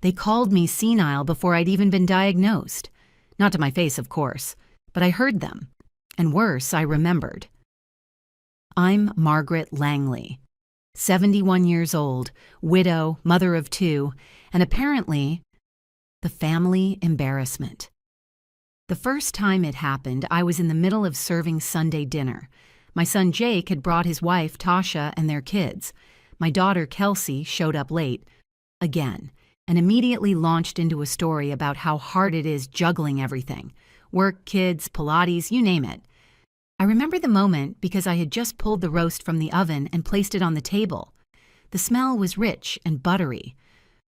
They called me senile before I'd even been diagnosed. Not to my face, of course, but I heard them. And worse, I remembered. I'm Margaret Langley, 71 years old, widow, mother of two, and apparently the family embarrassment. The first time it happened, I was in the middle of serving Sunday dinner. My son Jake had brought his wife, Tasha, and their kids. My daughter, Kelsey, showed up late, again, and immediately launched into a story about how hard it is juggling everything. Work, kids, Pilates, you name it. I remember the moment because I had just pulled the roast from the oven and placed it on the table. The smell was rich and buttery.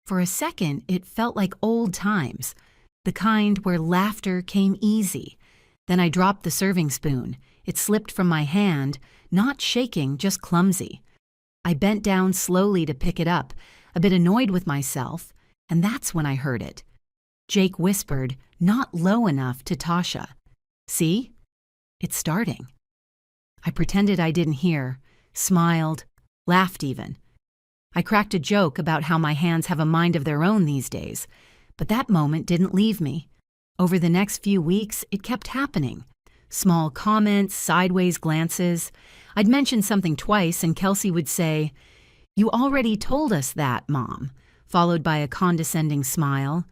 For a second, it felt like old times, the kind where laughter came easy. Then I dropped the serving spoon. It slipped from my hand, not shaking, just clumsy. I bent down slowly to pick it up, a bit annoyed with myself, and that's when I heard it. Jake whispered, not low enough, to Tasha, "See? It's starting." I pretended I didn't hear, smiled, laughed even. I cracked a joke about how my hands have a mind of their own these days, but that moment didn't leave me. Over the next few weeks, it kept happening. Small comments, sideways glances. I'd mention something twice and Kelsey would say, "You already told us that, Mom," followed by a condescending smile.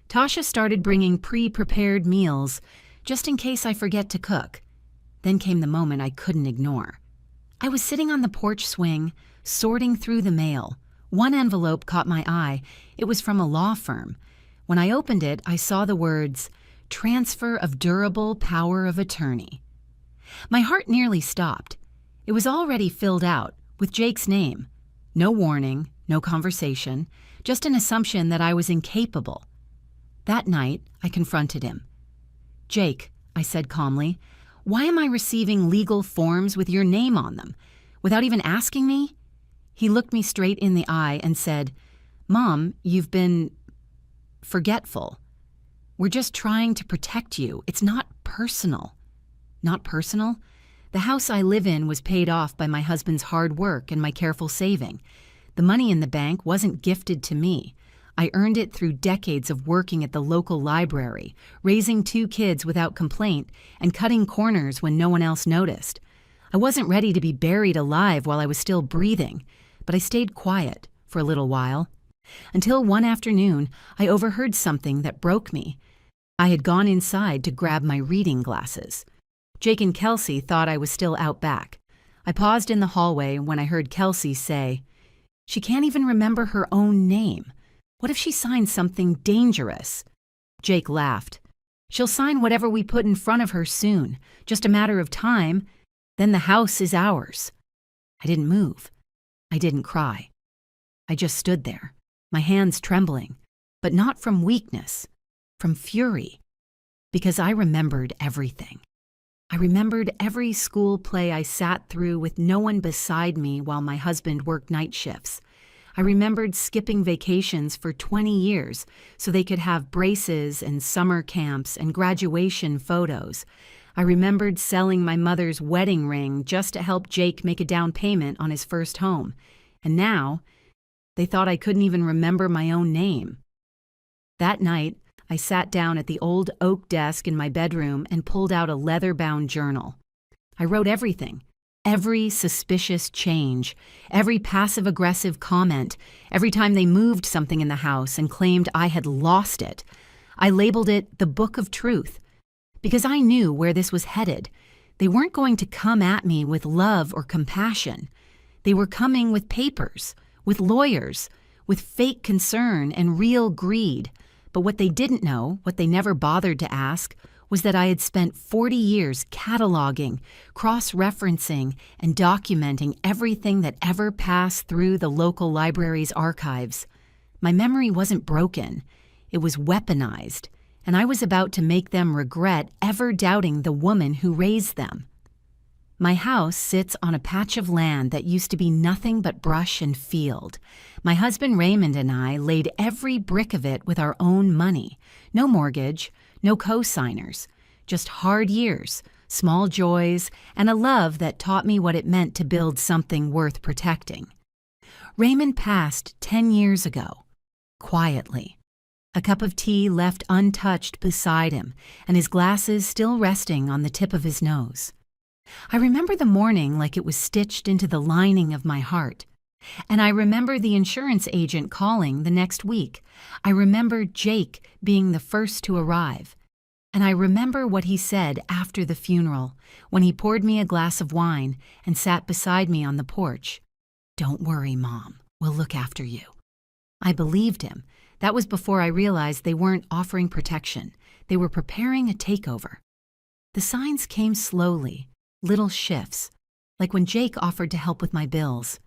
Tasha started bringing pre-prepared meals, just in case I forget to cook. Then came the moment I couldn't ignore. I was sitting on the porch swing, sorting through the mail. One envelope caught my eye. It was from a law firm. When I opened it, I saw the words, "Transfer of durable power of attorney." My heart nearly stopped. It was already filled out, with Jake's name. No warning, no conversation, just an assumption that I was incapable. That night, I confronted him. "Jake," I said calmly, "why am I receiving legal forms with your name on them, without even asking me?" He looked me straight in the eye and said, "Mom, you've been forgetful. We're just trying to protect you. It's not personal." Not personal? The house I live in was paid off by my husband's hard work and my careful saving. The money in the bank wasn't gifted to me. I earned it through decades of working at the local library, raising two kids without complaint, and cutting corners when no one else noticed. I wasn't ready to be buried alive while I was still breathing, but I stayed quiet for a little while. Until one afternoon, I overheard something that broke me. I had gone inside to grab my reading glasses. Jake and Kelsey thought I was still out back. I paused in the hallway when I heard Kelsey say, "She can't even remember her own name. What if she signs something dangerous?" Jake laughed. "She'll sign whatever we put in front of her soon, just a matter of time. Then the house is ours." I didn't move. I didn't cry. I just stood there, my hands trembling, but not from weakness, from fury, because I remembered everything. I remembered every school play I sat through with no one beside me while my husband worked night shifts. I remembered skipping vacations for 20 years so they could have braces and summer camps and graduation photos. I remembered selling my mother's wedding ring just to help Jake make a down payment on his first home. And now, they thought I couldn't even remember my own name. That night, I sat down at the old oak desk in my bedroom and pulled out a leather-bound journal. I wrote everything. Every suspicious change, every passive-aggressive comment, every time they moved something in the house and claimed I had lost it. I labeled it the Book of Truth, because I knew where this was headed. They weren't going to come at me with love or compassion. They were coming with papers, with lawyers, with fake concern and real greed. But what they didn't know, what they never bothered to ask, was that I had spent 40 years cataloging, cross-referencing, and documenting everything that ever passed through the local library's archives. My memory wasn't broken. It was weaponized, and I was about to make them regret ever doubting the woman who raised them. My house sits on a patch of land that used to be nothing but brush and field. My husband Raymond and I laid every brick of it with our own money. No mortgage, no co-signers, just hard years, small joys, and a love that taught me what it meant to build something worth protecting. Raymond passed 10 years ago, quietly. a cup of tea left untouched beside him, and his glasses still resting on the tip of his nose. I remember the morning like it was stitched into the lining of my heart. And I remember the insurance agent calling the next week. I remember Jake being the first to arrive. And I remember what he said after the funeral, when he poured me a glass of wine and sat beside me on the porch. "Don't worry, Mom. We'll look after you." I believed him. That was before I realized they weren't offering protection. They were preparing a takeover. The signs came slowly, little shifts, like when Jake offered to help with my bills.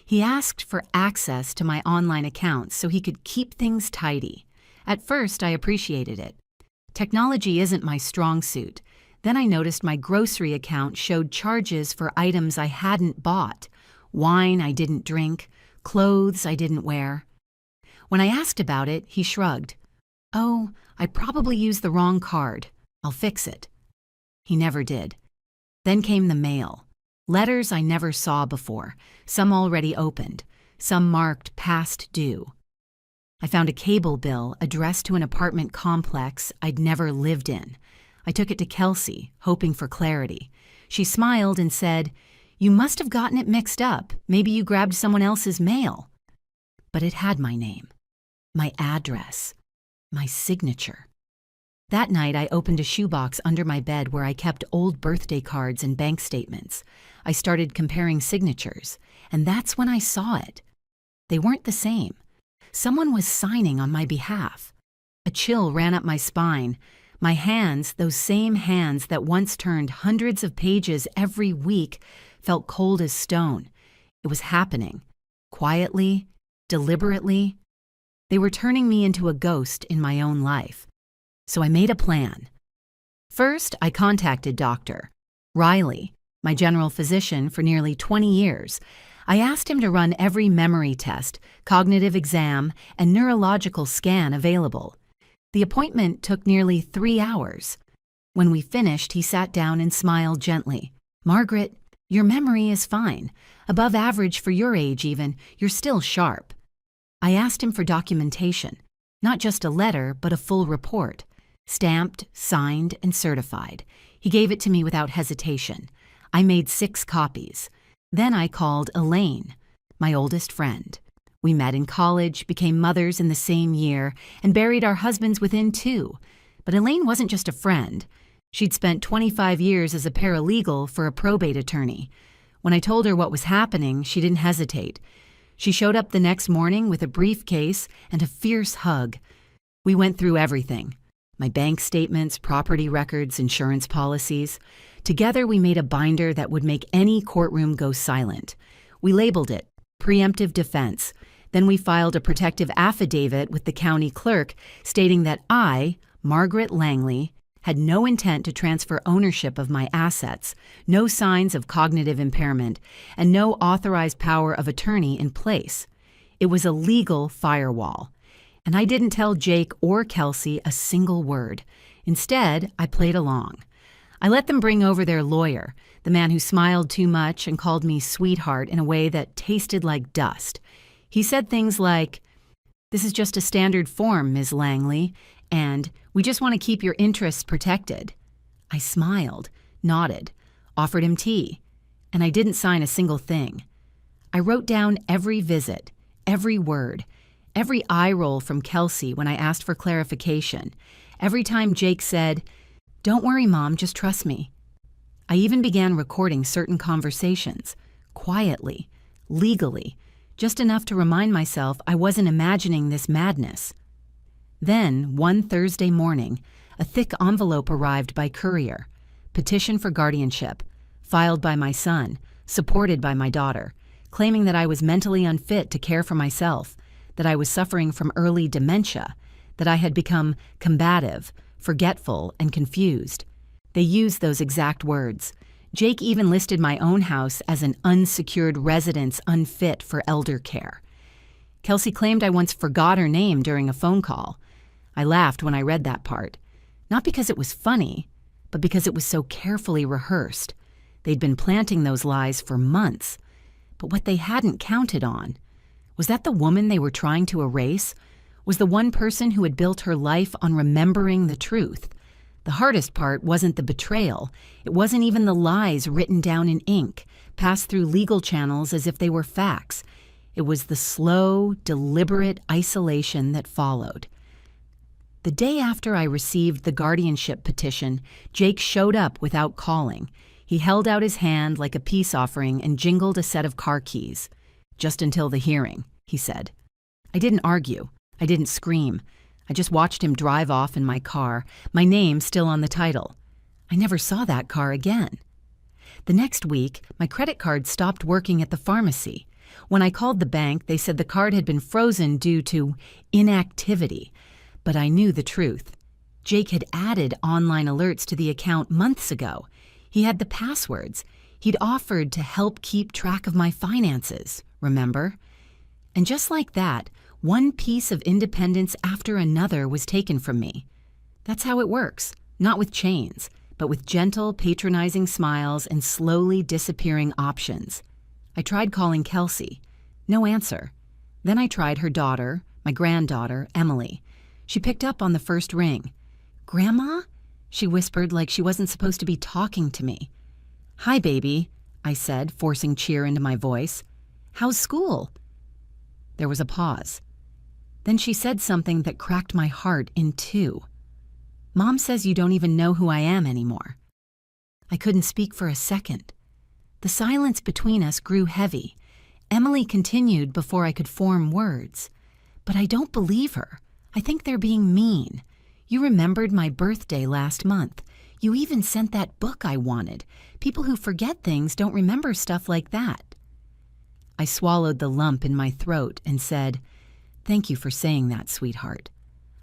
He asked for access to my online accounts so he could keep things tidy. At first, I appreciated it. Technology isn't my strong suit. Then I noticed my grocery account showed charges for items I hadn't bought, wine I didn't drink, clothes I didn't wear. When I asked about it, he shrugged. "Oh, I probably used the wrong card. I'll fix it." He never did. Then came the mail. Letters I never saw before, some already opened, some marked past due. I found a cable bill addressed to an apartment complex I'd never lived in. I took it to Kelsey, hoping for clarity. She smiled and said, "You must have gotten it mixed up. Maybe you grabbed someone else's mail." But it had my name, my address, my signature. That night, I opened a shoebox under my bed where I kept old birthday cards and bank statements. I started comparing signatures, and that's when I saw it. They weren't the same. Someone was signing on my behalf. A chill ran up my spine. My hands, those same hands that once turned hundreds of pages every week, felt cold as stone. It was happening. Quietly, deliberately. They were turning me into a ghost in my own life. So I made a plan. First, I contacted Dr. Riley, my general physician for nearly 20 years. I asked him to run every memory test, cognitive exam, and neurological scan available. The appointment took nearly 3 hours. When we finished, he sat down and smiled gently. "Margaret, your memory is fine. Above average for your age even. You're still sharp." I asked him for documentation. Not just a letter, but a full report. Stamped, signed, and certified. He gave it to me without hesitation. I made 6 copies. Then I called Elaine, my oldest friend. We met in college, became mothers in the same year, and buried our husbands within 2. But Elaine wasn't just a friend. She'd spent 25 years as a paralegal for a probate attorney. When I told her what was happening, she didn't hesitate. She showed up the next morning with a briefcase and a fierce hug. We went through everything. My bank statements, property records, insurance policies. Together we made a binder that would make any courtroom go silent. We labeled it Preemptive Defense. Then we filed a protective affidavit with the county clerk stating that I, Margaret Langley, had no intent to transfer ownership of my assets, no signs of cognitive impairment, and no authorized power of attorney in place. It was a legal firewall. And I didn't tell Jake or Kelsey a single word. Instead, I played along. I let them bring over their lawyer, the man who smiled too much and called me sweetheart in a way that tasted like dust. He said things like, "This is just a standard form, Ms. Langley," and "We just want to keep your interests protected." I smiled, nodded, offered him tea, and I didn't sign a single thing. I wrote down every visit, every word, every eye roll from Kelsey when I asked for clarification, every time Jake said, "Don't worry, Mom, just trust me." I even began recording certain conversations, quietly, legally, just enough to remind myself I wasn't imagining this madness. Then, one Thursday morning, a thick envelope arrived by courier. Petition for guardianship, filed by my son, supported by my daughter, claiming that I was mentally unfit to care for myself, that I was suffering from early dementia, that I had become combative, forgetful, and confused. They used those exact words. Jake even listed my own house as an unsecured residence unfit for elder care. Kelsey claimed I once forgot her name during a phone call. I laughed when I read that part, not because it was funny, but because it was so carefully rehearsed. They'd been planting those lies for months. But what they hadn't counted on, was that the woman they were trying to erase was the one person who had built her life on remembering the truth. The hardest part wasn't the betrayal. It wasn't even the lies written down in ink, passed through legal channels as if they were facts. It was the slow, deliberate isolation that followed. The day after I received the guardianship petition, Jake showed up without calling. He held out his hand like a peace offering and jingled a set of car keys. "Just until the hearing," he said. I didn't argue. I didn't scream. I just watched him drive off in my car, my name still on the title. I never saw that car again. The next week, my credit card stopped working at the pharmacy. When I called the bank, they said the card had been frozen due to inactivity. But I knew the truth. Jake had added online alerts to the account months ago. He had the passwords. He'd offered to help keep track of my finances, remember? And just like that, one piece of independence after another was taken from me. That's how it works, not with chains, but with gentle, patronizing smiles and slowly disappearing options. I tried calling Kelsey. No answer. Then I tried her daughter, my granddaughter, Emily. She picked up on the first ring. "Grandma?" she whispered like she wasn't supposed to be talking to me. "Hi, baby," I said, forcing cheer into my voice. "How's school?" There was a pause. Then she said something that cracked my heart in two. "Mom says you don't even know who I am anymore." I couldn't speak for a second. The silence between us grew heavy. Emily continued before I could form words. "But I don't believe her. I think they're being mean. You remembered my birthday last month. You even sent that book I wanted. People who forget things don't remember stuff like that." I swallowed the lump in my throat and said, "Thank you for saying that, sweetheart.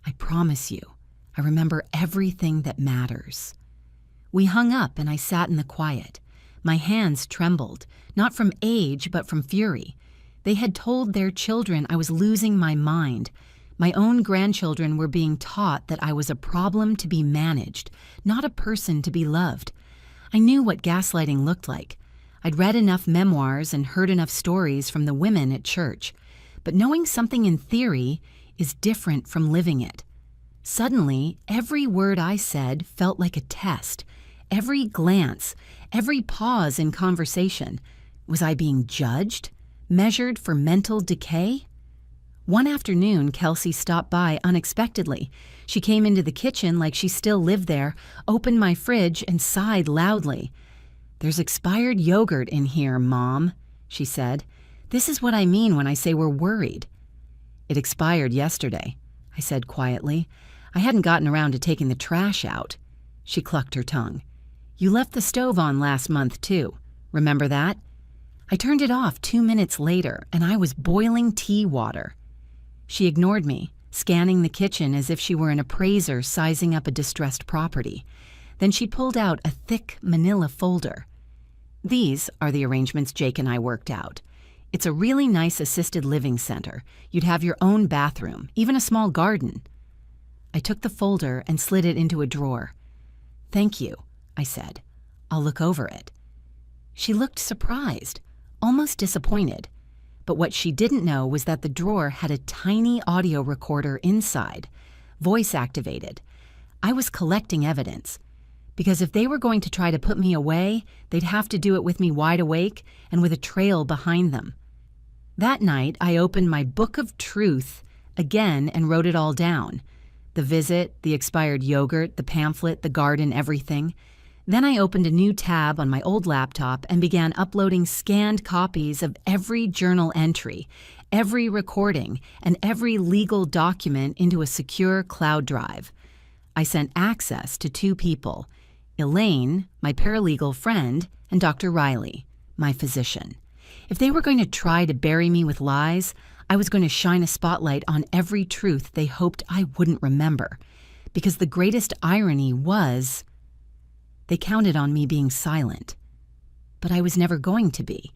I promise you, I remember everything that matters." We hung up and I sat in the quiet. My hands trembled, not from age but from fury. They had told their children I was losing my mind. My own grandchildren were being taught that I was a problem to be managed, not a person to be loved. I knew what gaslighting looked like. I'd read enough memoirs and heard enough stories from the women at church. But knowing something in theory is different from living it. Suddenly, every word I said felt like a test. Every glance, every pause in conversation. Was I being judged? Measured for mental decay? One afternoon, Kelsey stopped by unexpectedly. She came into the kitchen like she still lived there, opened my fridge, and sighed loudly. "There's expired yogurt in here, Mom," she said. "This is what I mean when I say we're worried." "It expired yesterday," I said quietly. "I hadn't gotten around to taking the trash out." She clucked her tongue. "You left the stove on last month, too. Remember that?" I turned it off 2 minutes later, and I was boiling tea water. She ignored me, scanning the kitchen as if she were an appraiser sizing up a distressed property. Then she pulled out a thick manila folder. "These are the arrangements Jake and I worked out. It's a really nice assisted living center. You'd have your own bathroom, even a small garden." I took the folder and slid it into a drawer. "Thank you," I said. "I'll look over it." She looked surprised, almost disappointed. But what she didn't know was that the drawer had a tiny audio recorder inside, voice activated. I was collecting evidence. Because if they were going to try to put me away, they'd have to do it with me wide awake and with a trail behind them. That night, I opened my book of truth again and wrote it all down. The visit, the expired yogurt, the pamphlet, the garden, everything. Then I opened a new tab on my old laptop and began uploading scanned copies of every journal entry, every recording, and every legal document into a secure cloud drive. I sent access to 2 people, Elaine, my paralegal friend, and Dr. Riley, my physician. If they were going to try to bury me with lies, I was going to shine a spotlight on every truth they hoped I wouldn't remember. Because the greatest irony was, they counted on me being silent. But I was never going to be.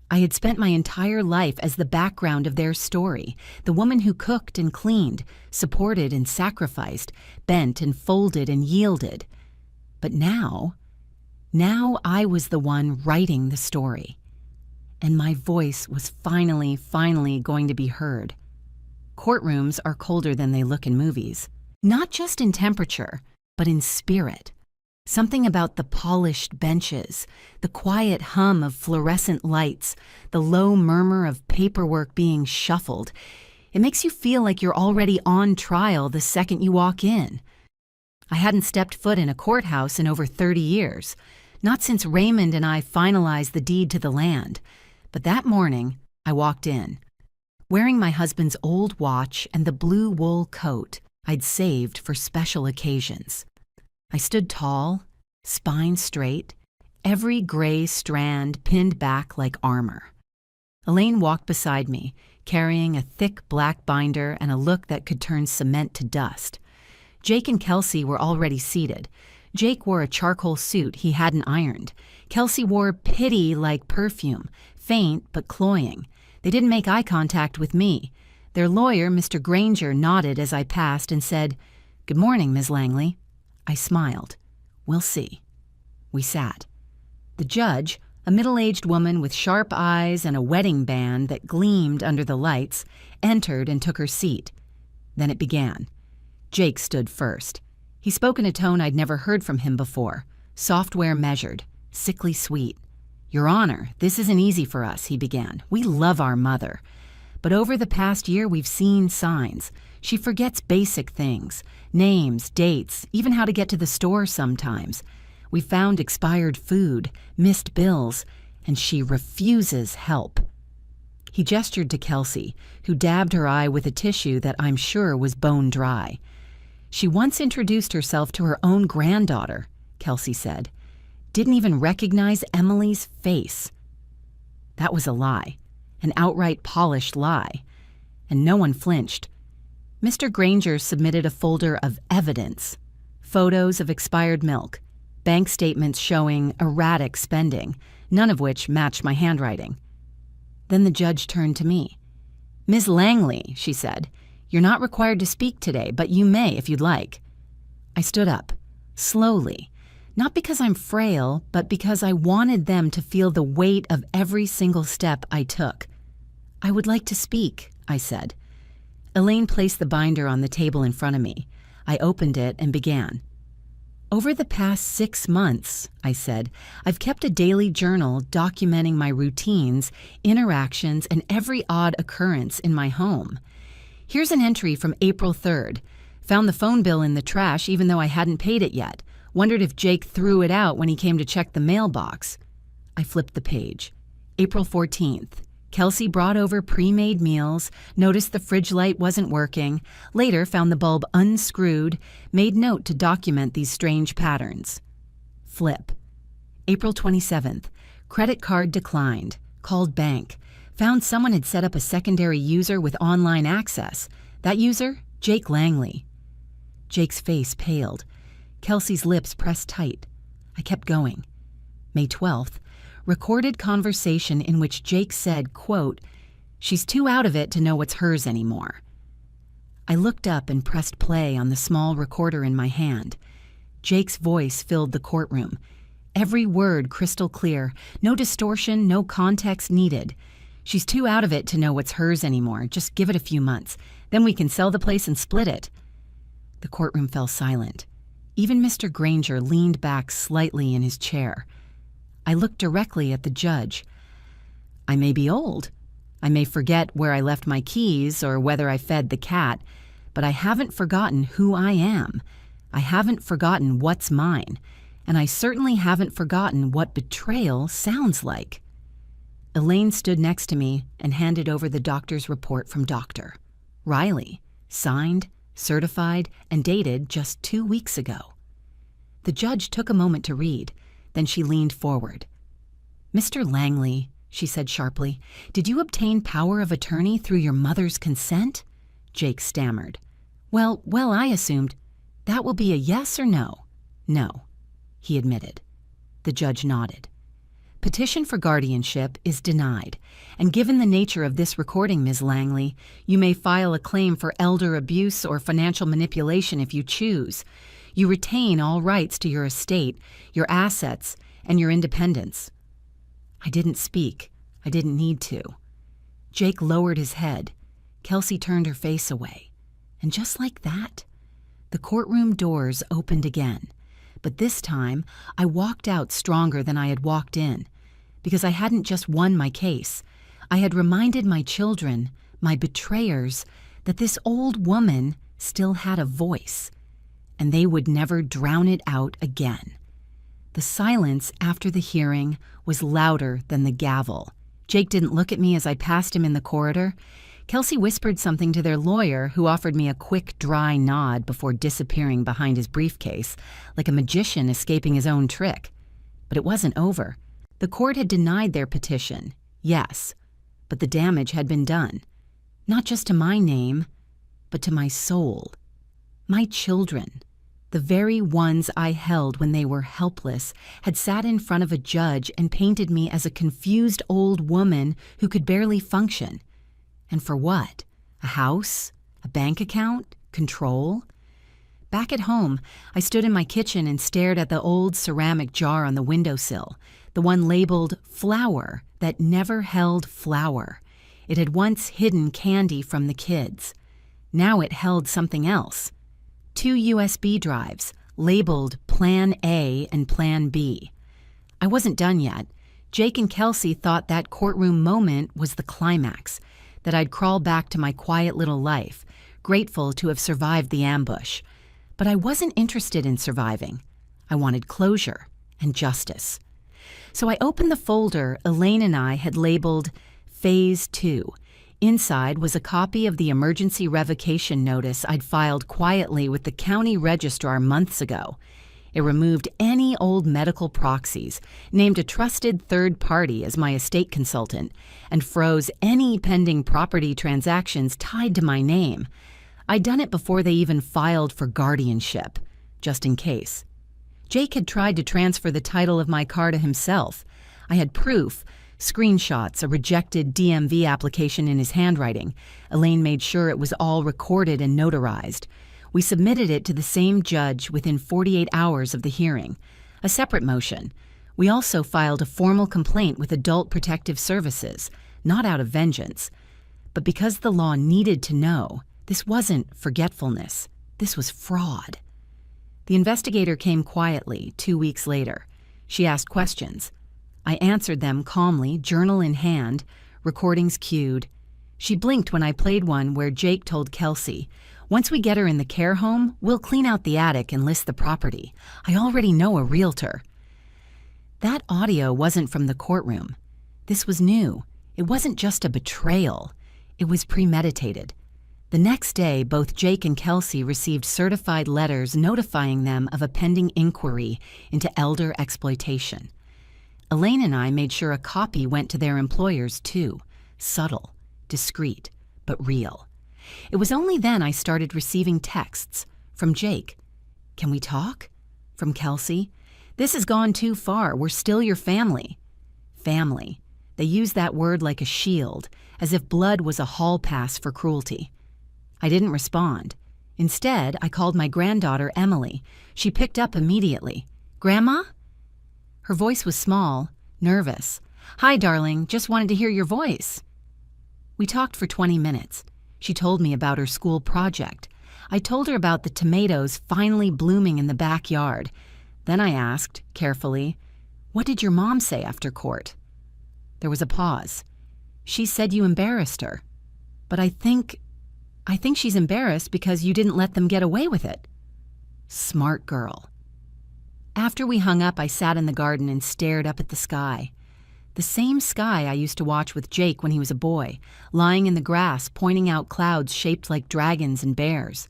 I had spent my entire life as the background of their story, the woman who cooked and cleaned, supported and sacrificed, bent and folded and yielded. But now I was the one writing the story. And my voice was finally going to be heard. Courtrooms are colder than they look in movies. Not just in temperature, but in spirit. Something about the polished benches, the quiet hum of fluorescent lights, the low murmur of paperwork being shuffled. It makes you feel like you're already on trial the second you walk in. I hadn't stepped foot in a courthouse in over 30 years, not since Raymond and I finalized the deed to the land. But that morning, I walked in, wearing my husband's old watch and the blue wool coat I'd saved for special occasions. I stood tall, spine straight, every gray strand pinned back like armor. Elaine walked beside me, carrying a thick black binder and a look that could turn cement to dust. Jake and Kelsey were already seated. Jake wore a charcoal suit he hadn't ironed. Kelsey wore pity like perfume, faint but cloying. They didn't make eye contact with me. Their lawyer, Mr. Granger, nodded as I passed and said, "Good morning, Ms. Langley." I smiled. "We'll see." We sat. The judge, a middle-aged woman with sharp eyes and a wedding band that gleamed under the lights, entered and took her seat. Then it began. Jake stood first. He spoke in a tone I'd never heard from him before, software measured, sickly sweet. "Your Honor, this isn't easy for us," he began. "We love our mother. But over the past year, we've seen signs. She forgets basic things, names, dates, even how to get to the store sometimes. We found expired food, missed bills, and she refuses help." He gestured to Kelsey, who dabbed her eye with a tissue that I'm sure was bone dry. "She once introduced herself to her own granddaughter," Kelsey said. "Didn't even recognize Emily's face." That was a lie. An outright polished lie. And no one flinched. Mr. Granger submitted a folder of evidence. Photos of expired milk, bank statements showing erratic spending, none of which matched my handwriting. Then the judge turned to me. "Ms. Langley," she said, "you're not required to speak today, but you may if you'd like." I stood up, slowly, not because I'm frail, but because I wanted them to feel the weight of every single step I took. "I would like to speak," I said. Elaine placed the binder on the table in front of me. I opened it and began. "Over the past 6 months," I said, "I've kept a daily journal documenting my routines, interactions, and every odd occurrence in my home. Here's an entry from April 3rd. Found the phone bill in the trash even though I hadn't paid it yet. Wondered if Jake threw it out when he came to check the mailbox." I flipped the page. April 14th. Kelsey brought over pre-made meals, noticed the fridge light wasn't working, later found the bulb unscrewed, made note to document these strange patterns. Flip. April 27th. Credit card declined. Called bank. Found someone had set up a secondary user with online access. That user? Jake Langley. Jake's face paled. Kelsey's lips pressed tight. I kept going. May 12th. Recorded conversation in which Jake said, quote, "She's too out of it to know what's hers anymore." I looked up and pressed play on the small recorder in my hand. Jake's voice filled the courtroom. Every word crystal clear, no distortion, no context needed. "She's too out of it to know what's hers anymore. Just give it a few months. Then we can sell the place and split it." The courtroom fell silent. Even Mr. Granger leaned back slightly in his chair. I looked directly at the judge. I may be old. I may forget where I left my keys or whether I fed the cat, but I haven't forgotten who I am. I haven't forgotten what's mine, and I certainly haven't forgotten what betrayal sounds like. Elaine stood next to me and handed over the doctor's report from Dr. Riley, signed, certified, and dated just 2 weeks ago. The judge took a moment to read. Then she leaned forward. "Mr. Langley," she said sharply, "did you obtain power of attorney through your mother's consent?" Jake stammered. Well, I assumed. That will be a yes or no?" "No," he admitted. The judge nodded. "Petition for guardianship is denied, and given the nature of this recording, Ms. Langley, you may file a claim for elder abuse or financial manipulation if you choose. You retain all rights to your estate, your assets, and your independence." I didn't speak. I didn't need to. Jake lowered his head. Kelsey turned her face away. And just like that, the courtroom doors opened again. But this time, I walked out stronger than I had walked in, because I hadn't just won my case. I had reminded my children, my betrayers, that this old woman still had a voice, and they would never drown it out again. The silence after the hearing was louder than the gavel. Jake didn't look at me as I passed him in the corridor. Kelsey whispered something to their lawyer, who offered me a quick, dry nod before disappearing behind his briefcase, like a magician escaping his own trick. But it wasn't over. The court had denied their petition, yes, but the damage had been done. Not just to my name, but to my soul. My children, the very ones I held when they were helpless, had sat in front of a judge and painted me as a confused old woman who could barely function. And for what? A house? A bank account? Control? Back at home, I stood in my kitchen and stared at the old ceramic jar on the windowsill, the one labeled flour that never held flour. It had once hidden candy from the kids. Now it held something else. 2 USB drives, labeled Plan A and Plan B. I wasn't done yet. Jake and Kelsey thought that courtroom moment was the climax, that I'd crawl back to my quiet little life, grateful to have survived the ambush. But I wasn't interested in surviving. I wanted closure and justice. So I opened the folder Elaine and I had labeled Phase 2. Inside was a copy of the emergency revocation notice I'd filed quietly with the county registrar months ago. It removed any old medical proxies, named a trusted third party as my estate consultant, and froze any pending property transactions tied to my name. I'd done it before they even filed for guardianship, just in case. Jake had tried to transfer the title of my car to himself. I had proof, screenshots, a rejected DMV application in his handwriting. Elaine made sure it was all recorded and notarized. We submitted it to the same judge within 48 hours of the hearing. A separate motion. We also filed a formal complaint with Adult Protective Services, not out of vengeance. But because the law needed to know, this wasn't forgetfulness. This was fraud. The investigator came quietly 2 weeks later. She asked questions. I answered them calmly, journal in hand, recordings cued. She blinked when I played one where Jake told Kelsey, "Once we get her in the care home, we'll clean out the attic and list the property. I already know a realtor." That audio wasn't from the courtroom. This was new. It wasn't just a betrayal. It was premeditated. The next day, both Jake and Kelsey received certified letters notifying them of a pending inquiry into elder exploitation. Elaine and I made sure a copy went to their employers too. Subtle, discreet, but real. It was only then I started receiving texts. From Jake, "Can we talk?" From Kelsey, "This has gone too far. We're still your family." Family. They used that word like a shield, as if blood was a hall pass for cruelty. I didn't respond. Instead, I called my granddaughter, Emily. She picked up immediately. "Grandma?" Her voice was small, nervous. "Hi, darling. Just wanted to hear your voice." We talked for 20 minutes. She told me about her school project. I told her about the tomatoes finally blooming in the backyard. Then I asked, carefully, "What did your mom say after court?" There was a pause. "She said you embarrassed her. But I think she's embarrassed because you didn't let them get away with it." Smart girl. After we hung up, I sat in the garden and stared up at the sky. The same sky I used to watch with Jake when he was a boy, lying in the grass, pointing out clouds shaped like dragons and bears.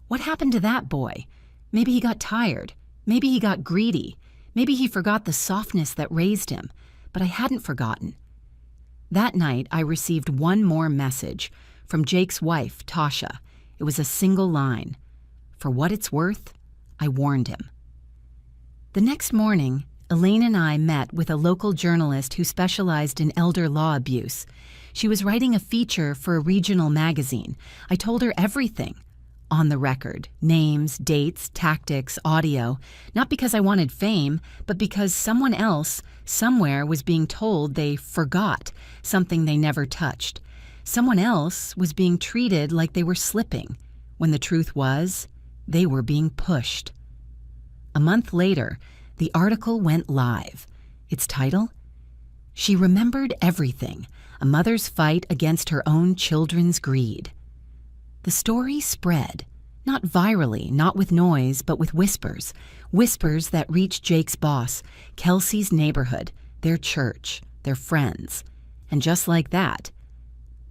What happened to that boy? Maybe he got tired. Maybe he got greedy. Maybe he forgot the softness that raised him. But I hadn't forgotten. That night, I received one more message from Jake's wife, Tasha. It was a single line. For what it's worth, I warned him. The next morning, Elaine and I met with a local journalist who specialized in elder law abuse. She was writing a feature for a regional magazine. I told her everything. On the record, names, dates, tactics, audio, not because I wanted fame, but because someone else, somewhere, was being told they forgot something they never touched. Someone else was being treated like they were slipping, when the truth was, they were being pushed. A month later, the article went live. Its title? She Remembered Everything, a mother's fight against her own children's greed. The story spread, not virally, not with noise, but with whispers. Whispers that reached Jake's boss, Kelsey's neighborhood, their church, their friends. And just like that,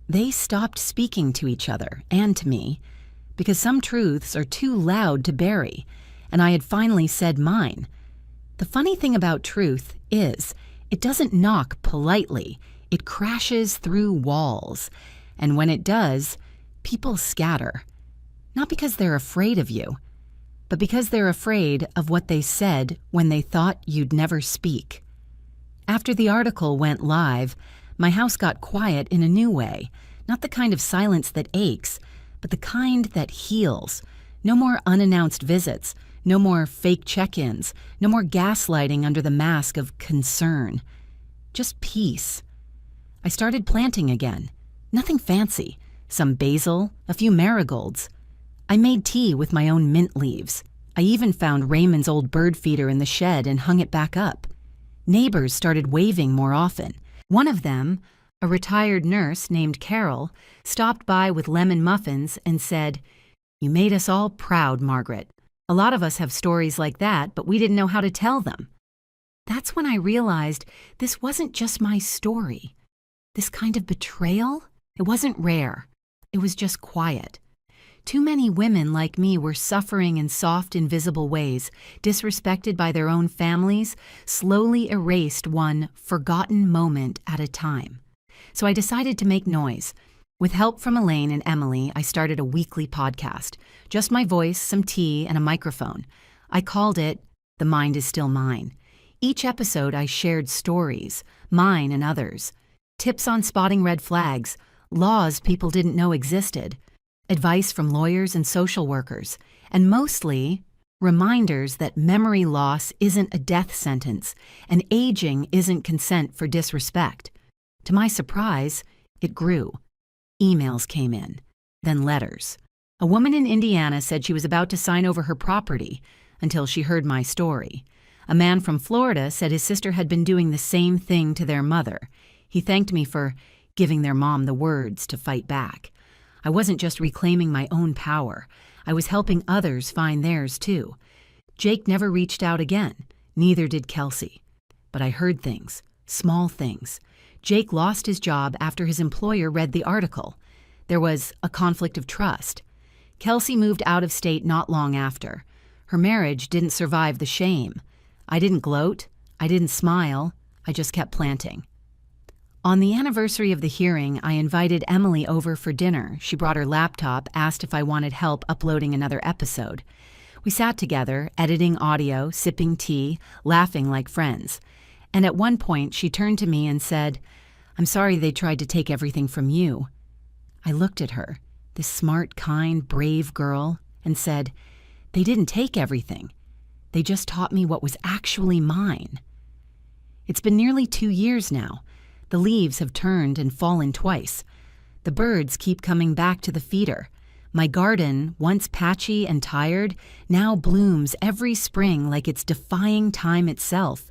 they stopped speaking to each other and to me, because some truths are too loud to bury, and I had finally said mine. The funny thing about truth is, it doesn't knock politely, it crashes through walls, and when it does, people scatter. Not because they're afraid of you, but because they're afraid of what they said when they thought you'd never speak. After the article went live, my house got quiet in a new way, not the kind of silence that aches, but the kind that heals. No more unannounced visits, no more fake check-ins, no more gaslighting under the mask of concern. Just peace. I started planting again. Nothing fancy. Some basil, a few marigolds. I made tea with my own mint leaves. I even found Raymond's old bird feeder in the shed and hung it back up. Neighbors started waving more often. One of them, a retired nurse named Carol, stopped by with lemon muffins and said, "You made us all proud, Margaret. A lot of us have stories like that, but we didn't know how to tell them." That's when I realized this wasn't just my story. This kind of betrayal, it wasn't rare. It was just quiet. Too many women like me were suffering in soft, invisible ways, disrespected by their own families, slowly erased one forgotten moment at a time. So I decided to make noise. With help from Elaine and Emily, I started a weekly podcast. Just my voice, some tea, and a microphone. I called it The Mind is Still Mine. Each episode I shared stories, mine and others, tips on spotting red flags, laws people didn't know existed, advice from lawyers and social workers, and mostly reminders that memory loss isn't a death sentence and aging isn't consent for disrespect. To my surprise, it grew. Emails came in, then letters. A woman in Indiana said she was about to sign over her property until she heard my story. A man from Florida said his sister had been doing the same thing to their mother. He thanked me for giving their mom the words to fight back. I wasn't just reclaiming my own power. I was helping others find theirs too. Jake never reached out again. Neither did Kelsey. But I heard things, small things. Jake lost his job after his employer read the article. There was a conflict of trust. Kelsey moved out of state not long after. Her marriage didn't survive the shame. I didn't gloat. I didn't smile. I just kept planting. On the anniversary of the hearing, I invited Emily over for dinner. She brought her laptop, asked if I wanted help uploading another episode. We sat together, editing audio, sipping tea, laughing like friends. And at one point, she turned to me and said, "I'm sorry they tried to take everything from you." I looked at her, this smart, kind, brave girl, and said, "They didn't take everything. They just taught me what was actually mine." It's been nearly 2 years now. The leaves have turned and fallen twice. The birds keep coming back to the feeder. My garden, once patchy and tired, now blooms every spring like it's defying time itself.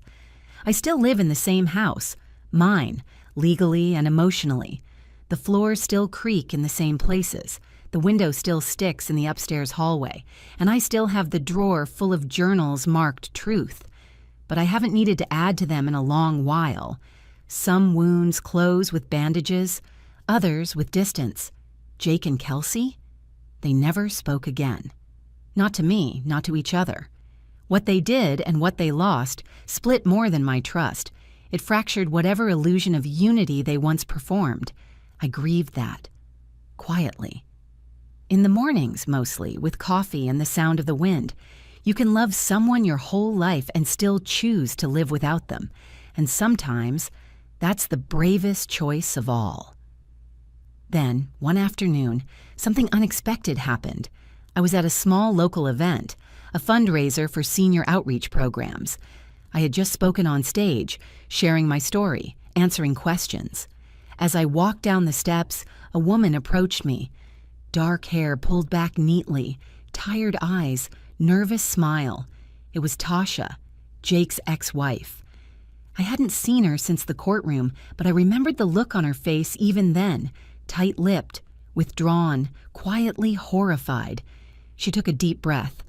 I still live in the same house, mine, legally and emotionally. The floors still creak in the same places. The window still sticks in the upstairs hallway, and I still have the drawer full of journals marked truth. But I haven't needed to add to them in a long while. Some wounds close with bandages, others with distance. Jake and Kelsey? They never spoke again. Not to me, not to each other. What they did and what they lost split more than my trust. It fractured whatever illusion of unity they once performed. I grieved that. Quietly. In the mornings, mostly, with coffee and the sound of the wind. You can love someone your whole life and still choose to live without them. And sometimes, that's the bravest choice of all. Then, one afternoon, something unexpected happened. I was at a small local event, a fundraiser for senior outreach programs. I had just spoken on stage, sharing my story, answering questions. As I walked down the steps, a woman approached me. Dark hair pulled back neatly, tired eyes, nervous smile. It was Tasha, Jake's ex-wife. I hadn't seen her since the courtroom, but I remembered the look on her face even then, tight-lipped, withdrawn, quietly horrified. She took a deep breath.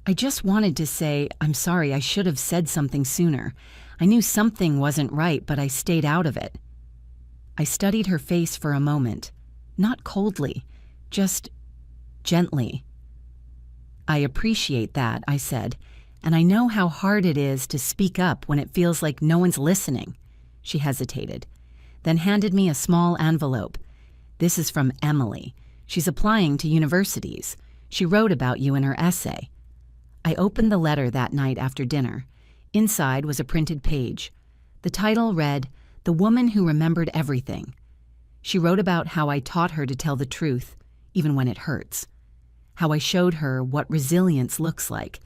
I just wanted to say, "I'm sorry, I should have said something sooner. I knew something wasn't right, but I stayed out of it." I studied her face for a moment, not coldly, just gently. "I appreciate that," I said, "and I know how hard it is to speak up when it feels like no one's listening." She hesitated, then handed me a small envelope. "This is from Emily. She's applying to universities. She wrote about you in her essay." I opened the letter that night after dinner. Inside was a printed page. The title read, "The Woman Who Remembered Everything." She wrote about how I taught her to tell the truth, even when it hurts. How I showed her what resilience looks like.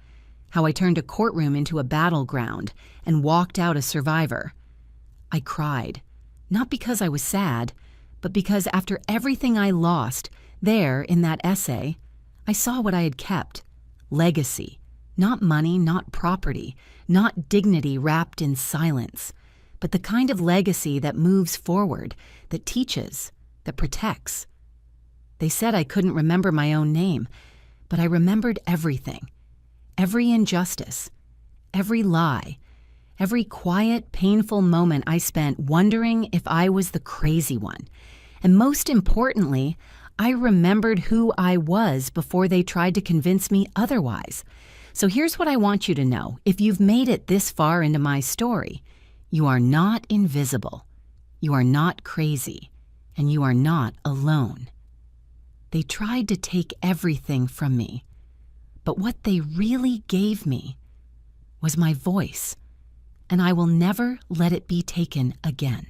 How I turned a courtroom into a battleground and walked out a survivor. I cried, not because I was sad, but because after everything I lost, there in that essay, I saw what I had kept. Legacy. Not money, not property, not dignity wrapped in silence, but the kind of legacy that moves forward, that teaches, that protects. They said I couldn't remember my own name, but I remembered everything. Every injustice, every lie, every quiet, painful moment I spent wondering if I was the crazy one. And most importantly, I remembered who I was before they tried to convince me otherwise. So here's what I want you to know. If you've made it this far into my story, you are not invisible, you are not crazy, and you are not alone. They tried to take everything from me, but what they really gave me was my voice, and I will never let it be taken again.